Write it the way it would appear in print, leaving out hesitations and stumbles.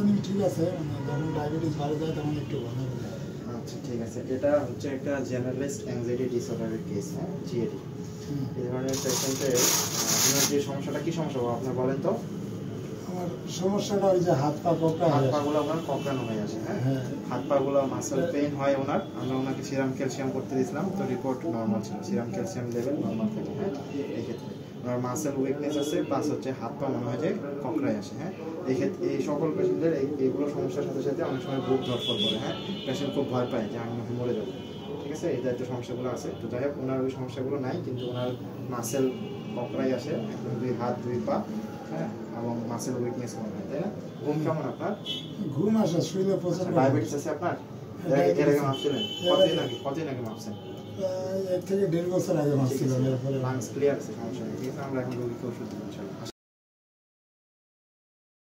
ইদানিং ঠিক আছে, মানে যখন ডায়াবেটিস বাড়ে যায় তখন একটু ভালো হয়ে যায়। আচ্ছা ঠিক আছে, এটা হচ্ছে একটা জেনারেলিস্ট অ্যাংজাইটি ডিসঅর্ডারের কেস, হ্যাঁ, জিএডি। এই ধরনের পেশেন্টের আপনার যে সমস্যাটা, কি সমস্যা আপনার বলেন তো? আমার সমস্যাটা ওই যে হাত পা কোঁকড়া হাত হয়, পাগুলো আপনার কোঁকড়ানো হয়ে আসে, হ্যাঁ, হাত পাগুলো মাসেল পেইন হয় ওনার। আমরা ওনাকে সিরাম ক্যালসিয়াম করতে দিয়েছিলাম, তো রিপোর্ট নর্মাল ছিল, সিরাম ক্যালসিয়াম লেভেল নর্মাল থাকে, হ্যাঁ। এই ক্ষেত্রে ওনার মাসেল উইকনেস আছে, প্লাস হচ্ছে হাত পা মনে হয় যে কোঁকড়ায় আসে, হ্যাঁ। এই ক্ষেত্রে এই সকল পেশেন্টের এইগুলো সমস্যার সাথে সাথে অনেক সময় বুক ধরফর করে, হ্যাঁ, পেশেন্ট খুব ভয় পায় যে আমি মরে যাবো, ঠিক আছে, এই জাতীয় সমস্যাগুলো আছে। তো যাই হোক, ওনার ওই সমস্যাগুলো নাই, কিন্তু ওনার মাসেল কোঁকড়ায় আসে, একদম দুই হাত দুই পা, হ্যাঁ, এবং মাসেল উইকনেস মনে হয়, তাই না? ঘুম কেমন আপনার? ঘুম আসে, শুইলে প্রচন্ড। ডায়াবেটিস আছে আপনার? এর আগে মাপছিলেন? কতদিন আগে মাপছেন? 1 থেকে 1.5 বছর আগে মাপছিলাম। লাংস ক্লিয়ার আছে, সমস্যা নেই, ঠিক আছে। আমরা এখন রোগীকে ওষুধ দিচ্ছি।